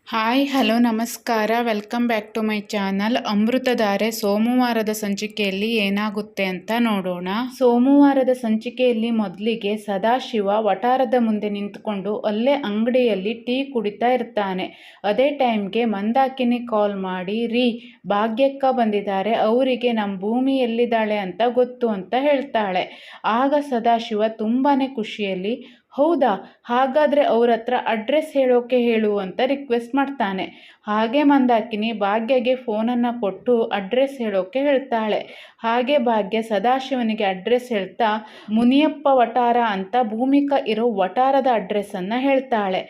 Hi hello ನಮಸ್ಕಾರ, welcome back to my channel. Amruthadhaare ಸೋಮವಾರದ ಸಂಚಿಕೆಯಲ್ಲಿ ಏನಾಗುತ್ತೆ ಅಂತ ನೋಡೋಣ. ಸೋಮವಾರದ ಸಂಚಿಕೆಯಲ್ಲಿ ಮೊದಲಿಗೆ ಸದಾಶಿವ ವಟಾರದ ಮುಂದೆ ನಿಂತ್ಕೊಂಡು ಅಲ್ಲೇ ಅಂಗಡಿಯಲ್ಲಿ ಟೀ ಕುಡಿತಾ ಇರ್ತಾನೆ. ಅದೇ ಟೈಮ್ಗೆ ಮಂದಾಕಿನಿ ಕಾಲ್ ಮಾಡಿ, ಭಾಗ್ಯಕ್ಕ ಬಂದಿದ್ದಾರೆ, ಅವರಿಗೆ ನಮ್ಮ ಭೂಮಿ ಎಲ್ಲಿದ್ದಾಳೆ ಅಂತ ಗೊತ್ತು ಅಂತ ಹೇಳ್ತಾಳೆ. ಆಗ ಸದಾಶಿವ ತುಂಬಾ ಖುಷಿಯಲ್ಲಿ, ಹೌದಾ, ಹಾಗಾದರೆ ಅವ್ರ ಹತ್ರ ಅಡ್ರೆಸ್ ಹೇಳೋಕೆ ಹೇಳು ಅಂತ ರಿಕ್ವೆಸ್ಟ್ ಮಾಡ್ತಾನೆ. ಹಾಗೆ ಮಂದಾಕಿನಿ ಭಾಗ್ಯಗೆ ಫೋನನ್ನು ಕೊಟ್ಟು ಅಡ್ರೆಸ್ ಹೇಳೋಕೆ ಹೇಳ್ತಾಳೆ. ಹಾಗೆ ಭಾಗ್ಯ ಸದಾಶಿವನಿಗೆ ಅಡ್ರೆಸ್ ಹೇಳ್ತಾ ಮುನಿಯಪ್ಪ ವಟಾರ ಅಂತ ಭೂಮಿಕಾ ಇರೋ ವಟಾರದ ಅಡ್ರೆಸ್ಸನ್ನು ಹೇಳ್ತಾಳೆ.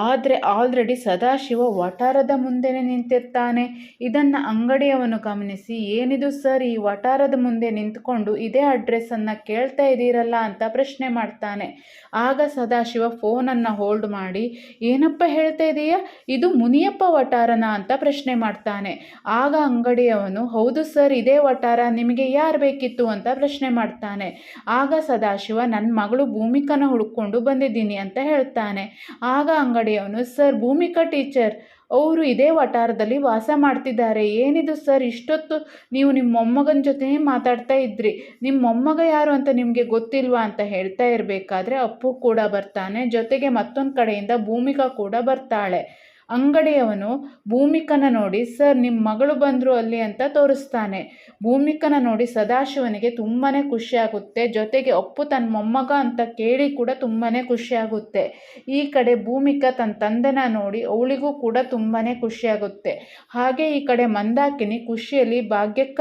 ಆದರೆ ಆಲ್ರೆಡಿ ಸದಾಶಿವ ವಟಾರದ ಮುಂದೆನೇ ನಿಂತಿರ್ತಾನೆ. ಇದನ್ನು ಅಂಗಡಿಯವನು ಗಮನಿಸಿ, ಏನಿದು ಸರ್, ಈ ವಟಾರದ ಮುಂದೆ ನಿಂತ್ಕೊಂಡು ಇದೇ ಅಡ್ರೆಸ್ಸನ್ನು ಕೇಳ್ತಾ ಇದ್ದೀರಲ್ಲ ಅಂತ ಪ್ರಶ್ನೆ ಮಾಡ್ತಾನೆ. ಆಗ ಸದಾಶಿವ ಫೋನನ್ನು ಹೋಲ್ಡ್ ಮಾಡಿ, ಏನಪ್ಪ ಹೇಳ್ತಾ ಇದೀಯಾ, ಇದು ಮುನಿಯಪ್ಪ ವಟಾರನ ಅಂತ ಪ್ರಶ್ನೆ ಮಾಡ್ತಾನೆ. ಆಗ ಅಂಗಡಿಯವನು, ಹೌದು ಸರ್, ಇದೇ ವಟಾರ, ನಿಮಗೆ ಯಾರು ಬೇಕಿತ್ತು ಅಂತ ಪ್ರಶ್ನೆ ಮಾಡ್ತಾನೆ. ಆಗ ಸದಾಶಿವ, ನನ್ನ ಮಗಳು ಭೂಮಿಕನ ಹುಡ್ಕೊಂಡು ಬಂದಿದ್ದೀನಿ ಅಂತ ಹೇಳ್ತಾನೆ. ಆಗ ಅಂಗಡಿಯವನು, ಸರ್, ಭೂಮಿಕಾ ಟೀಚರ್ ಅವರು ಇದೇ ವಟಾರದಲ್ಲಿ ವಾಸ ಮಾಡ್ತಿದ್ದಾರೆ. ಏನಿದು ಸರ್, ಇಷ್ಟೊತ್ತು ನೀವು ನಿಮ್ಮ ಮೊಮ್ಮಗನ ಜೊತೆ ಮಾತಾಡ್ತಾ ಇದ್ರಿ, ನಿಮ್ಮ ಮೊಮ್ಮಗ ಯಾರು ಅಂತ ನಿಮಗೆ ಗೊತ್ತಿಲ್ವಾ ಅಂತ ಹೇಳ್ತಾ ಇರಬೇಕಾದ್ರೆ ಅಪ್ಪು ಕೂಡ ಬರ್ತಾನೆ. ಜೊತೆಗೆ ಮತ್ತೊಂದು ಕಡೆಯಿಂದ ಭೂಮಿಕಾ ಕೂಡ ಬರ್ತಾಳೆ. ಅಂಗಡಿಯವನು ಭೂಮಿಕನ ನೋಡಿ, ಸರ್, ನಿಮ್ಮ ಮಗಳು ಬಂದರು ಅಲ್ಲಿ ಅಂತ ತೋರಿಸ್ತಾನೆ. ಭೂಮಿಕನ ನೋಡಿ ಸದಾಶಿವನಿಗೆ ತುಂಬಾ ಖುಷಿಯಾಗುತ್ತೆ. ಜೊತೆಗೆ ಅಪ್ಪು ತನ್ನ ಮೊಮ್ಮಗ ಅಂತ ಕೇಳಿ ಕೂಡ ತುಂಬಾ ಖುಷಿಯಾಗುತ್ತೆ. ಈ ಕಡೆ ಭೂಮಿಕಾ ತನ್ನ ತಂದೆನ ನೋಡಿ ಅವಳಿಗೂ ಕೂಡ ತುಂಬಾ ಖುಷಿಯಾಗುತ್ತೆ. ಹಾಗೆ ಈ ಕಡೆ ಮಂದಾಕಿನಿ ಖುಷಿಯಲ್ಲಿ, ಭಾಗ್ಯಕ್ಕ,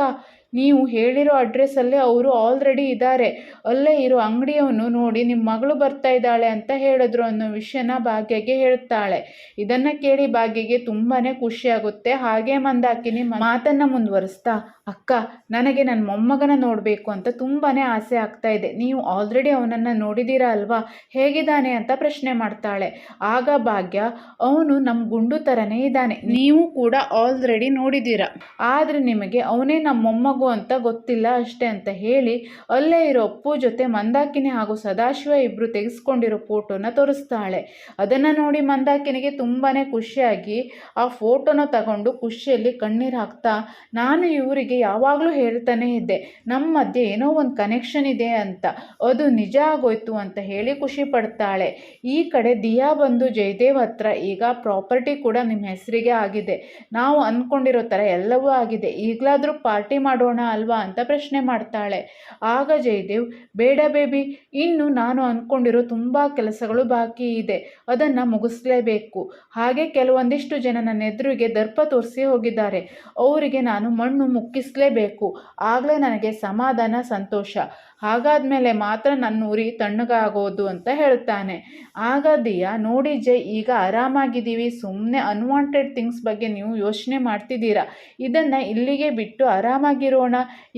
ನೀವು ಹೇಳಿರೋ ಅಡ್ರೆಸ್ಸಲ್ಲೇ ಅವರು ಆಲ್ರೆಡಿ ಇದ್ದಾರೆ, ಅಲ್ಲೇ ಇರೋ ಅಂಗಡಿಯವನು ನೋಡಿ ನಿಮ್ಮ ಮಗಳು ಬರ್ತಾ ಇದ್ದಾಳೆ ಅಂತ ಹೇಳಿದ್ರು ಅನ್ನೋ ವಿಷಯನ ಭಾಗ್ಯಗೆ ಹೇಳ್ತಾಳೆ. ಇದನ್ನು ಕೇಳಿ ಭಾಗ್ಯಗೆ ತುಂಬಾ ಖುಷಿಯಾಗುತ್ತೆ. ಹಾಗೆ ಮಂದಾಕಿನಿ ಮಾತನ್ನು ಮುಂದುವರಿಸ್ತಾ, ಅಕ್ಕ, ನನಗೆ ನನ್ನ ಮೊಮ್ಮಗನ ನೋಡಬೇಕು ಅಂತ ತುಂಬಾ ಆಸೆ ಆಗ್ತಾ ಇದೆ. ನೀವು ಆಲ್ರೆಡಿ ಅವನನ್ನು ನೋಡಿದ್ದೀರಾ ಅಲ್ವಾ, ಹೇಗಿದ್ದಾನೆ ಅಂತ ಪ್ರಶ್ನೆ ಮಾಡ್ತಾಳೆ. ಆಗ ಭಾಗ್ಯ, ಅವನು ನಮ್ಮ ಗುಂಡು ಥರನೇ ಇದ್ದಾನೆ, ನೀವು ಕೂಡ ಆಲ್ರೆಡಿ ನೋಡಿದ್ದೀರಾ, ಆದರೆ ನಿಮಗೆ ಅವನೇ ನಮ್ಮ ಮೊಮ್ಮಗ ಅಂತ ಗೊತ್ತಿಲ್ಲ ಅಷ್ಟೇ ಅಂತ ಹೇಳಿ ಅಲ್ಲೇ ಇರೋ ಅಪ್ಪು ಜೊತೆ ಮಂದಾಕಿನಿ ಹಾಗೂ ಸದಾಶಿವ ಇಬ್ರು ತೆಗೆಸ್ಕೊಂಡಿರೋ ಫೋಟೋನ ತೋರಿಸ್ತಾಳೆ. ಅದನ್ನು ನೋಡಿ ಮಂದಾಕಿನಿಗೆ ತುಂಬಾ ಖುಷಿಯಾಗಿ ಆ ಫೋಟೋನ ತಗೊಂಡು ಖುಷಿಯಲ್ಲಿ ಕಣ್ಣೀರು ಹಾಕ್ತಾ, ನಾನು ಇವರಿಗೆ ಯಾವಾಗಲೂ ಹೇಳ್ತಾನೆ ಇದ್ದೆ, ನಮ್ಮ ಮಧ್ಯೆ ಏನೋ ಒಂದು ಕನೆಕ್ಷನ್ ಇದೆ ಅಂತ, ಅದು ನಿಜ ಆಗೋಯ್ತು ಅಂತ ಹೇಳಿ ಖುಷಿ ಪಡ್ತಾಳೆ. ಈ ಕಡೆ ದಿಯಾ ಬಂದು ಜಯದೇವ್ ಹತ್ರ, ಈಗ ಪ್ರಾಪರ್ಟಿ ಕೂಡ ನಿಮ್ಮ ಹೆಸರಿಗೆ ಆಗಿದೆ, ನಾವು ಅಂದ್ಕೊಂಡಿರೋ ಥರ ಎಲ್ಲವೂ ಆಗಿದೆ, ಈಗಲಾದರೂ ಪಾರ್ಟಿ ಮಾಡೋಣ ಅಲ್ವಾ ಅಂತ ಪ್ರಶ್ನೆ ಮಾಡ್ತಾಳೆ. ಆಗ ಜಯದೇವ್, ಬೇಡ ಬೇಬಿ, ಇನ್ನು ನಾನು ಅಂದ್ಕೊಂಡಿರೋ ತುಂಬ ಕೆಲಸಗಳು ಬಾಕಿ ಇದೆ, ಅದನ್ನು ಮುಗಿಸ್ಲೇಬೇಕು. ಹಾಗೆ ಕೆಲವೊಂದಿಷ್ಟು ಜನ ನನ್ನ ಎದುರಿಗೆ ದರ್ಪ ತೋರಿಸಿ ಹೋಗಿದ್ದಾರೆ, ಅವರಿಗೆ ನಾನು ಮಣ್ಣು ಮುಕ್ಕಿಸಲೇಬೇಕು, ಆಗಲೇ ನನಗೆ ಸಮಾಧಾನ, ಸಂತೋಷ, ಹಾಗಾದ್ಮೇಲೆ ಮಾತ್ರ ನನ್ನ ಉರಿ ತಣ್ಣಗಾಗೋದು ಅಂತ ಹೇಳ್ತಾನೆ. ಆಗ ದಿಯಾ, ನೋಡಿ ಜೈ, ಈಗ ಆರಾಮಾಗಿದ್ದೀವಿ, ಸುಮ್ಮನೆ ಅನ್ವಾಂಟೆಡ್ ಥಿಂಗ್ಸ್ ಬಗ್ಗೆ ನೀವು ಯೋಚನೆ ಮಾಡ್ತಿದ್ದೀರಾ, ಇದನ್ನು ಇಲ್ಲಿಗೆ ಬಿಟ್ಟು ಆರಾಮಾಗಿರೋಣ,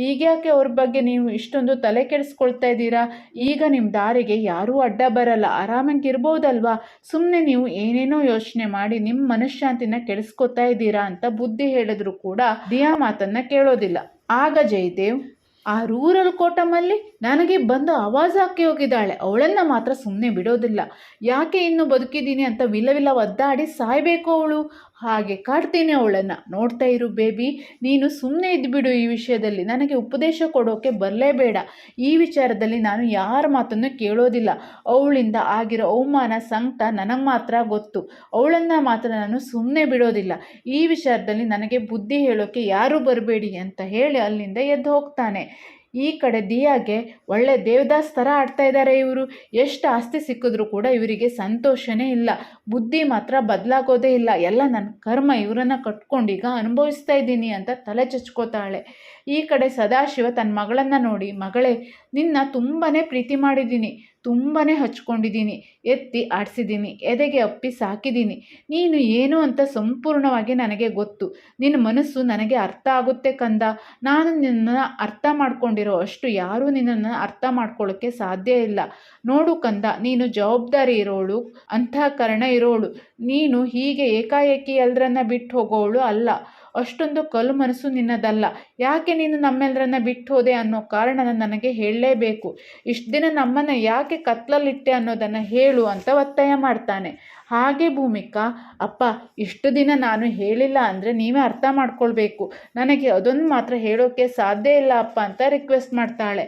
ಈಗ್ಯಾಕೆ ಅವ್ರ ಬಗ್ಗೆ ನೀವು ಇಷ್ಟೊಂದು ತಲೆ ಕೆಡಿಸ್ಕೊಳ್ತಾ ಇದ್ದೀರಾ, ಈಗ ನಿಮ್ಮ ದಾರಿಗೆ ಯಾರೂ ಅಡ್ಡ ಬರಲ್ಲ, ಆರಾಮಾಗಿರ್ಬೋದಲ್ವಾ, ಸುಮ್ಮನೆ ನೀವು ಏನೇನೋ ಯೋಚನೆ ಮಾಡಿ ನಿಮ್ಮ ಮನಃಶಾಂತಿನ ಕೆಡಿಸ್ಕೊತಾ ಇದ್ದೀರಾ ಅಂತ ಬುದ್ಧಿ ಹೇಳಿದ್ರು ಕೂಡ ದಿಯಾ ಮಾತನ್ನು ಕೇಳೋದಿಲ್ಲ. ಆಗ ಜಯದೇವ್, ಆ ರೂರಲ್ ಕೋಟಮಲ್ಲಿ ನನಗೆ ಬಂದು ಆವಾಜ್ ಹಾಕಿ ಹೋಗಿದ್ದಾಳೆ, ಅವಳನ್ನು ಮಾತ್ರ ಸುಮ್ಮನೆ ಬಿಡೋದಿಲ್ಲ, ಯಾಕೆ ಇನ್ನು ಬದುಕಿದ್ದೀನಿ ಅಂತ ವಿಲವಿಲ ಒದ್ದಾಡಿ ಸಾಯಬೇಕು ಅವಳು, ಹಾಗೆ ಕಾಡ್ತೀನಿ ಅವಳನ್ನು, ನೋಡ್ತಾ ಇರು ಬೇಬಿ, ನೀನು ಸುಮ್ಮನೆ ಇದ್ದುಬಿಡು, ಈ ವಿಷಯದಲ್ಲಿ ನನಗೆ ಉಪದೇಶ ಕೊಡೋಕೆ ಬರಲೇಬೇಡ, ಈ ವಿಚಾರದಲ್ಲಿ ನಾನು ಯಾರ ಮಾತನ್ನು ಕೇಳೋದಿಲ್ಲ, ಅವಳಿಂದ ಆಗಿರೋ ಅವಮಾನ ಸಂಕಟ ನನಗೆ ಮಾತ್ರ ಗೊತ್ತು, ಅವಳನ್ನು ಮಾತ್ರ ನಾನು ಸುಮ್ಮನೆ ಬಿಡೋದಿಲ್ಲ, ಈ ವಿಚಾರದಲ್ಲಿ ನನಗೆ ಬುದ್ಧಿ ಹೇಳೋಕೆ ಯಾರೂ ಬರಬೇಡಿ ಅಂತ ಹೇಳಿ ಅಲ್ಲಿಂದ ಎದ್ದು ಹೋಗ್ತಾನೆ. ಈ ಕಡೆ ದಿಯಾಗೆ, ಒಳ್ಳೆ ದೇವದಾಸ್ ಥರ ಆಡ್ತಾ ಇದ್ದಾರೆ ಇವರು, ಎಷ್ಟು ಆಸ್ತಿ ಸಿಕ್ಕಿದ್ರೂ ಕೂಡ ಇವರಿಗೆ ಸಂತೋಷನೇ ಇಲ್ಲ, ಬುದ್ಧಿ ಮಾತ್ರ ಬದಲಾಗೋದೇ ಇಲ್ಲ, ಎಲ್ಲ ನನ್ನ ಕರ್ಮ, ಇವರನ್ನು ಕಟ್ಕೊಂಡೀಗ ಅನುಭವಿಸ್ತಾ ಇದ್ದೀನಿ ಅಂತ ತಲೆ ಚಚ್ಕೋತಾಳೆ. ಈ ಕಡೆ ಸದಾಶಿವ ತನ್ನ ಮಗಳನ್ನು ನೋಡಿ, ಮಗಳೇ, ನಿನ್ನ ತುಂಬಾ ಪ್ರೀತಿ ಮಾಡಿದ್ದೀನಿ, ತುಂಬಾ ಹಚ್ಕೊಂಡಿದ್ದೀನಿ, ಎತ್ತಿ ಆಡಿಸಿದ್ದೀನಿ, ಎದೆಗೆ ಅಪ್ಪಿ ಸಾಕಿದ್ದೀನಿ, ನೀನು ಏನು ಅಂತ ಸಂಪೂರ್ಣವಾಗಿ ನನಗೆ ಗೊತ್ತು, ನಿನ್ನ ಮನಸ್ಸು ನನಗೆ ಅರ್ಥ ಆಗುತ್ತೆ ಕಂದ, ನಾನು ನಿನ್ನನ್ನು ಅರ್ಥ ಮಾಡ್ಕೊಂಡಿರೋ ಅಷ್ಟು ಯಾರೂ ನಿನ್ನನ್ನು ಅರ್ಥ ಮಾಡ್ಕೊಳ್ಳೋಕ್ಕೆ ಸಾಧ್ಯ ಇಲ್ಲ. ನೋಡು ಕಂದ, ನೀನು ಜವಾಬ್ದಾರಿ ಇರೋಳು, ಅಂತಃಕರಣ ಇರೋಳು, ನೀನು ಹೀಗೆ ಏಕಾಏಕಿ ಎಲ್ಲರನ್ನ ಬಿಟ್ಟು ಹೋಗೋಳು ಅಲ್ಲ, ಅಷ್ಟೊಂದು ಕಲ್ಲು ಮನಸ್ಸು ನಿನ್ನದಲ್ಲ, ಯಾಕೆ ನೀನು ನಮ್ಮೆಲ್ಲರನ್ನ ಬಿಟ್ಟು ಹೋದೆ ಅನ್ನೋ ಕಾರಣನ ನನಗೆ ಹೇಳಲೇಬೇಕು, ಇಷ್ಟು ದಿನ ನಮ್ಮನ್ನು ಯಾಕೆ ಕತ್ಲಲ್ಲಿಟ್ಟೆ ಅನ್ನೋದನ್ನು ಹೇಳು ಅಂತ ಒತ್ತಾಯ ಮಾಡ್ತಾನೆ. ಹಾಗೆ ಭೂಮಿಕಾ, ಅಪ್ಪ ಇಷ್ಟು ದಿನ ನಾನು ಹೇಳಿಲ್ಲ ಅಂದರೆ ನೀವೇ ಅರ್ಥ ಮಾಡ್ಕೊಳ್ಬೇಕು, ನನಗೆ ಅದೊಂದು ಮಾತ್ರ ಹೇಳೋಕ್ಕೆ ಸಾಧ್ಯ ಇಲ್ಲ ಅಪ್ಪ ಅಂತ ರಿಕ್ವೆಸ್ಟ್ ಮಾಡ್ತಾಳೆ.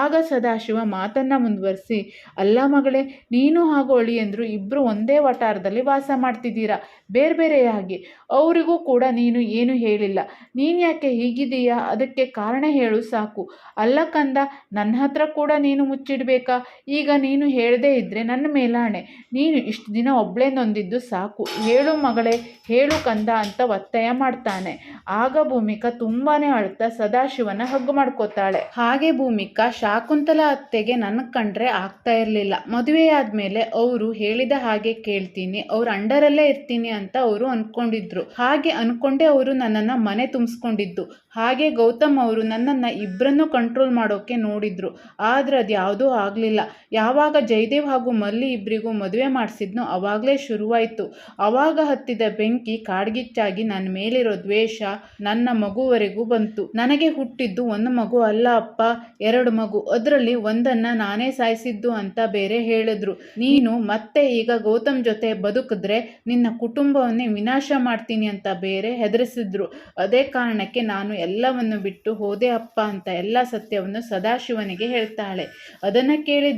ಆಗ ಸದಾಶಿವ ಮಾತನ್ನು ಮುಂದುವರಿಸಿ, ಅಲ್ಲ ಮಗಳೇ, ನೀನು ಹಾಗೂ ಅಳಿಯಂದ್ರು ಇಬ್ಬರು ಒಂದೇ ವಠಾರದಲ್ಲಿ ವಾಸ ಮಾಡ್ತಿದ್ದೀರಾ, ಬೇರೆ ಬೇರೆಯಾಗಿ. ಅವರಿಗೂ ಕೂಡ ನೀನು ಏನು ಹೇಳಿಲ್ಲ. ನೀನು ಯಾಕೆ ಹೀಗಿದೀಯಾ, ಅದಕ್ಕೆ ಕಾರಣ ಹೇಳು ಸಾಕು. ಅಲ್ಲ ಕಂದ, ನನ್ನ ಹತ್ರ ಕೂಡ ನೀನು ಮುಚ್ಚಿಡ್ಬೇಕಾ? ಈಗ ನೀನು ಹೇಳದೇ ಇದ್ದರೆ ನನ್ನ ಮೇಲಾಣೆ, ನೀನು ಇಷ್ಟು ದಿನ ಒಬ್ಬಳೇ ನೊಂದಿದ್ದು ಸಾಕು. ಹೇಳು ಮಗಳೇ, ಹೇಳು ಕಂದ ಅಂತ ಒತ್ತಾಯ ಮಾಡ್ತಾನೆ. ಆಗ ಭೂಮಿಕಾ ತುಂಬಾನೇ ಅಳ್ತಾ ಸದಾಶಿವನ ಹಗ್ಗು ಮಾಡ್ಕೋತಾಳೆ. ಹಾಗೆ ಭೂಮಿಕಾ, ಶಾಕುಂತಲಾ ಅತ್ತೆಗೆ ನನಗೆ ಕಂಡ್ರೆ ಆಗ್ತಾ ಇರಲಿಲ್ಲ. ಮದುವೆಯಾದ್ಮೇಲೆ ಅವರು ಹೇಳಿದ ಹಾಗೆ ಕೇಳ್ತೀನಿ, ಅವ್ರ ಅಂಡರಲ್ಲೇ ಇರ್ತೀನಿ ಅಂತ ಅವರು ಅನ್ಕೊಂಡಿದ್ರು. ಹಾಗೆ ಅನ್ಕೊಂಡೇ ಅವರು ನನ್ನನ್ನು ಮನೆ ತುಂಬಿಸ್ಕೊಂಡಿದ್ದು. ಹಾಗೆ ಗೌತಮ್ ಅವರು ನನ್ನನ್ನು ಇಬ್ಬರನ್ನು ಕಂಟ್ರೋಲ್ ಮಾಡೋಕೆ ನೋಡಿದ್ರು. ಆದ್ರೆ ಅದು ಯಾವುದೂ ಆಗಲಿಲ್ಲ. ಯಾವಾಗ ಜಯದೇವ್ ಹಾಗೂ ಮಲ್ಲಿ ಇಬ್ಬರಿಗೂ ಮದುವೆ ಮಾಡಿಸಿದ್ನೋ ಅವಾಗಲೇ ಶುರುವಾಯಿತು. ಆವಾಗ ಹತ್ತಿದ ಬೆಂಕಿ ಕಾಡ್ಗಿಚ್ಚಾಗಿ ನನ್ನ ಮೇಲಿರೋ ದ್ವೇಷ ನನ್ನ ಮಗುವರೆಗೂ ಬಂತು. ನನಗೆ ಹುಟ್ಟಿದ್ದು ಒಂದು ಮಗು ಅಲ್ಲ ಅಪ್ಪ, 2 ಮಗು. ಅದರಲ್ಲಿ ಒಂದನ್ನು ನಾನೇ ಸಾಯಿಸಿದ್ದು ಅಂತ ಬೇರೆ ಹೇಳಿದ್ರು. ನೀನು ಮತ್ತೆ ಈಗ ಗೌತಮ್ ಜೊತೆ ಬದುಕಿದ್ರೆ ನಿನ್ನ ಕುಟುಂಬವನ್ನೇ ವಿನಾಶ ಮಾಡ್ತೀನಿ ಅಂತ ಬೇರೆ ಹೆದರಿಸಿದ್ರು. ಅದೇ ಕಾರಣಕ್ಕೆ ನಾನು ಎಲ್ಲವನ್ನು ಬಿಟ್ಟು ಹೋದೆ ಅಪ್ಪ ಅಂತ ಎಲ್ಲ ಸತ್ಯವನ್ನು ಸದಾಶಿವನಿಗೆ ಹೇಳ್ತಾಳೆ. ಅದನ್ನು ಕೇಳಿ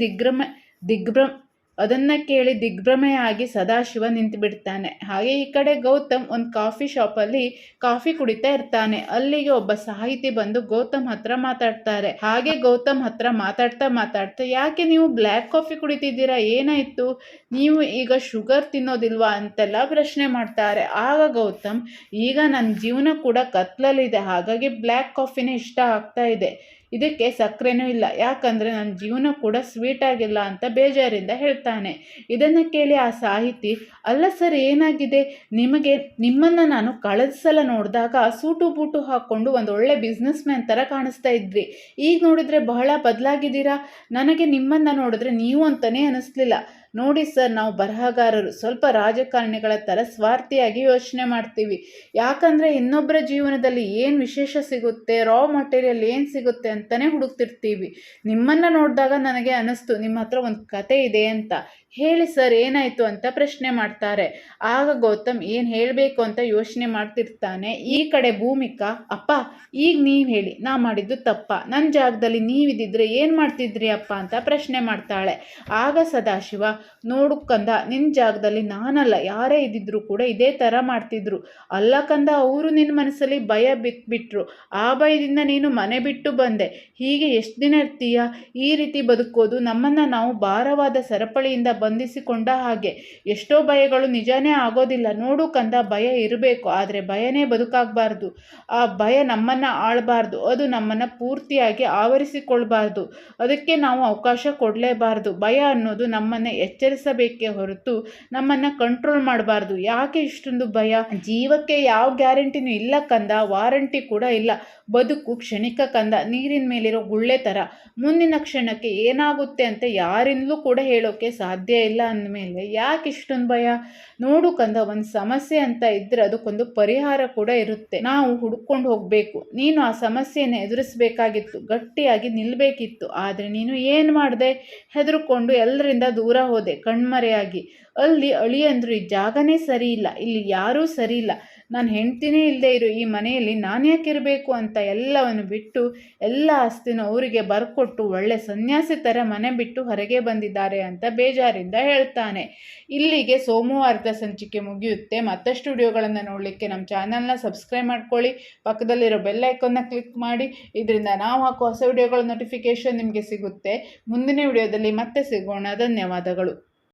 ದಿಗ್ಭ್ರಮೆಯಾಗಿ ಸದಾಶಿವ ನಿಂತು ಬಿಡ್ತಾನೆ. ಹಾಗೆ ಈ ಕಡೆ ಗೌತಮ್ ಒಂದು ಕಾಫಿ ಶಾಪಲ್ಲಿ ಕಾಫಿ ಕುಡಿತಾ ಇರ್ತಾನೆ. ಅಲ್ಲಿಗೆ ಒಬ್ಬ ಸಾಹಿತಿ ಬಂದು ಗೌತಮ್ ಹತ್ರ ಮಾತಾಡ್ತಾರೆ. ಹಾಗೆ ಗೌತಮ್ ಹತ್ರ ಮಾತಾಡ್ತಾ ಯಾಕೆ ನೀವು ಬ್ಲ್ಯಾಕ್ ಕಾಫಿ ಕುಡಿತಿದ್ದೀರಾ, ಏನಾಯ್ತು, ನೀವು ಈಗ ಶುಗರ್ ತಿನ್ನೋದಿಲ್ವಾ ಅಂತೆಲ್ಲ ಪ್ರಶ್ನೆ ಮಾಡ್ತಾರೆ. ಆಗ ಗೌತಮ್, ಈಗ ನನ್ನ ಜೀವನ ಕೂಡ ಕತ್ಲಲ್ಲಿದೆ, ಹಾಗಾಗಿ ಬ್ಲ್ಯಾಕ್ ಕಾಫಿನೇ ಇಷ್ಟ ಆಗ್ತಾ ಇದೆ, ಇದಕ್ಕೆ ಸಕ್ಕರೆನೂ ಇಲ್ಲ, ಯಾಕಂದರೆ ನನ್ನ ಜೀವನ ಕೂಡ ಸ್ವೀಟ್ ಆಗಿಲ್ಲ ಅಂತ ಬೇಜಾರಿಂದ ಹೇಳ್ತಾನೆ. ಇದನ್ನು ಕೇಳಿ ಆ ಸಾಹಿತಿ, ಅಲ್ಲ ಸರ್ ಏನಾಗಿದೆ ನಿಮಗೆ, ನಿಮ್ಮನ್ನು ನಾನು ಕಳೆದ ಸಲ ನೋಡಿದಾಗ ಸೂಟು ಬೂಟು ಹಾಕ್ಕೊಂಡು ಒಂದು ಒಳ್ಳೆ ಬಿಸ್ನೆಸ್ ಮ್ಯಾನ್ ಥರ ಕಾಣಿಸ್ತಾ ಇದ್ರಿ, ಈಗ ನೋಡಿದರೆ ಬಹಳ ಬದಲಾಗಿದ್ದೀರಾ, ನನಗೆ ನಿಮ್ಮನ್ನು ನೋಡಿದ್ರೆ ನೀವು ಅಂತಲೇ ಅನ್ನಿಸ್ಲಿಲ್ಲ. ನೋಡಿ ಸರ್, ನಾವು ಬರಹಗಾರರು ಸ್ವಲ್ಪ ರಾಜಕಾರಣಿಗಳ ಥರ ಸ್ವಾರ್ಥಿಯಾಗಿ ಯೋಚನೆ ಮಾಡ್ತೀವಿ. ಯಾಕಂದರೆ ಇನ್ನೊಬ್ಬರ ಜೀವನದಲ್ಲಿ ಏನು ವಿಶೇಷ ಸಿಗುತ್ತೆ, ರಾ ಮಟೀರಿಯಲ್ ಏನು ಸಿಗುತ್ತೆ ಅಂತಲೇ ಹುಡುಕ್ತಿರ್ತೀವಿ. ನಿಮ್ಮನ್ನು ನೋಡಿದಾಗ ನನಗೆ ಅನ್ನಿಸ್ತು ನಿಮ್ಮ ಹತ್ರ ಒಂದು ಕತೆ ಇದೆ ಅಂತ. ಹೇಳಿ ಸರ್ ಏನಾಯಿತು ಅಂತ ಪ್ರಶ್ನೆ ಮಾಡ್ತಾರೆ. ಆಗ ಗೌತಮ್ ಏನು ಹೇಳಬೇಕು ಅಂತ ಯೋಚನೆ ಮಾಡ್ತಿರ್ತಾನೆ. ಈ ಕಡೆ ಭೂಮಿಕಾ, ಅಪ್ಪ ಈಗ ನೀವು ಹೇಳಿ, ನಾ ಮಾಡಿದ್ದು ತಪ್ಪ, ನನ್ನ ಜಾಗದಲ್ಲಿ ನೀವಿದ್ದಿದ್ರೆ ಏನು ಮಾಡ್ತಿದ್ರಿ ಅಪ್ಪ ಅಂತ ಪ್ರಶ್ನೆ ಮಾಡ್ತಾಳೆ. ಆಗ ಸದಾಶಿವ, ನೋಡು ಕಂದ, ನಿನ್ನ ಜಾಗದಲ್ಲಿ ನಾನಲ್ಲ, ಯಾರೇ ಇದ್ದಿದ್ರು ಕೂಡ ಇದೇ ಥರ ಮಾಡ್ತಿದ್ರು. ಅಲ್ಲ ಕಂದ, ಅವರು ನಿನ್ನ ಮನಸ್ಸಲ್ಲಿ ಭಯ ಬಿಟ್ಬಿಟ್ರು, ಆ ಭಯದಿಂದ ನೀನು ಮನೆ ಬಿಟ್ಟು ಬಂದೆ. ಹೀಗೆ ಎಷ್ಟು ದಿನ ಇರ್ತೀಯ, ಈ ರೀತಿ ಬದುಕೋದು ನಮ್ಮನ್ನು ನಾವು ಭಾರವಾದ ಸರಪಳಿಯಿಂದ ಬಂಧಿಸಿಕೊಂಡ ಹಾಗೆ. ಎಷ್ಟೋ ಭಯಗಳು ನಿಜಾನೇ ಆಗೋದಿಲ್ಲ. ನೋಡು ಕಂದ, ಭಯ ಇರಬೇಕು, ಆದರೆ ಭಯನೇ ಬದುಕಾಗಬಾರ್ದು. ಆ ಭಯ ನಮ್ಮನ್ನು ಆಳಬಾರ್ದು, ಅದು ನಮ್ಮನ್ನು ಪೂರ್ತಿಯಾಗಿ ಆವರಿಸಿಕೊಳ್ಬಾರ್ದು, ಅದಕ್ಕೆ ನಾವು ಅವಕಾಶ ಕೊಡಲೇಬಾರ್ದು. ಭಯ ಅನ್ನೋದು ನಮ್ಮನ್ನು ಎಚ್ಚರಿಸಬೇಕೇ ಹೊರತು ನಮ್ಮನ್ನು ಕಂಟ್ರೋಲ್ ಮಾಡಬಾರ್ದು. ಯಾಕೆ ಇಷ್ಟೊಂದು ಭಯ? ಜೀವಕ್ಕೆ ಯಾವ ಗ್ಯಾರಂಟಿನೂ ಇಲ್ಲ ಕಂದ, ವಾರಂಟಿ ಕೂಡ ಇಲ್ಲ. ಬದುಕು ಕ್ಷಣಿಕ ಕಂದ, ನೀರಿನ ಮೇಲಿರೋ ಗುಳ್ಳೆ ಥರ. ಮುಂದಿನ ಕ್ಷಣಕ್ಕೆ ಏನಾಗುತ್ತೆ ಅಂತ ಯಾರಿಂದಲೂ ಕೂಡ ಹೇಳೋಕ್ಕೆ ಸಾಧ್ಯ ಇಲ್ಲ. ಅಂದಮೇಲೆ ಯಾಕೆ ಇಷ್ಟೊಂದು ಭಯ? ನೋಡು ಕಂದ, ಒಂದು ಸಮಸ್ಯೆ ಅಂತ ಇದ್ದರೆ ಅದಕ್ಕೊಂದು ಪರಿಹಾರ ಕೂಡ ಇರುತ್ತೆ, ನಾವು ಹುಡ್ಕೊಂಡು ಹೋಗಬೇಕು. ನೀನು ಆ ಸಮಸ್ಯೆಯನ್ನು ಎದುರಿಸಬೇಕಾಗಿತ್ತು, ಗಟ್ಟಿಯಾಗಿ ನಿಲ್ಲಬೇಕಿತ್ತು. ಆದರೆ ನೀನು ಏನು ಮಾಡಿದೆ? ಹೆದರ್ಕೊಂಡು ಎಲ್ಲರಿಂದ ದೂರ ಹೋದೆ, ಕಣ್ಮರೆಯಾಗಿ. ಅಲ್ಲಿ ಅಳಿಯಂದ್ರು ಈ ಜಾಗನೇ ಸರಿ ಇಲ್ಲ, ಇಲ್ಲಿ ಯಾರೂ ಸರಿ ಇಲ್ಲ, ನಾನು ಹೆಂಡ್ತಿನೇ ಇಲ್ಲದೆ ಇರೋ ಈ ಮನೆಯಲ್ಲಿ ನಾನು ಯಾಕೆ ಇರಬೇಕು ಅಂತ ಎಲ್ಲವನ್ನು ಬಿಟ್ಟು ಎಲ್ಲ ಆಸ್ತಿನೂ ಅವರಿಗೆ ಬರ್ಕೊಟ್ಟು ಒಳ್ಳೆ ಸನ್ಯಾಸಿ ಥರ ಮನೆ ಬಿಟ್ಟು ಹೊರಗೆ ಬಂದಿದ್ದಾರೆ ಅಂತ ಬೇಜಾರಿಂದ ಹೇಳ್ತಾನೆ. ಇಲ್ಲಿಗೆ ಸೋಮವಾರದ ಸಂಚಿಕೆ ಮುಗಿಯುತ್ತೆ. ಮತ್ತಷ್ಟು ವಿಡಿಯೋಗಳನ್ನು ನೋಡಲಿಕ್ಕೆ ನಮ್ಮ ಚಾನಲ್ನ ಸಬ್ಸ್ಕ್ರೈಬ್ ಮಾಡ್ಕೊಳ್ಳಿ, ಪಕ್ಕದಲ್ಲಿರೋ ಬೆಲ್ ಐಕಾನ್ನ ಕ್ಲಿಕ್ ಮಾಡಿ. ಇದರಿಂದ ನಾವು ಹಾಕೋ ಹೊಸ ವಿಡಿಯೋಗಳ ನೋಟಿಫಿಕೇಷನ್ ನಿಮಗೆ ಸಿಗುತ್ತೆ. ಮುಂದಿನ ವಿಡಿಯೋದಲ್ಲಿ ಮತ್ತೆ ಸಿಗೋಣ. ಧನ್ಯವಾದಗಳು.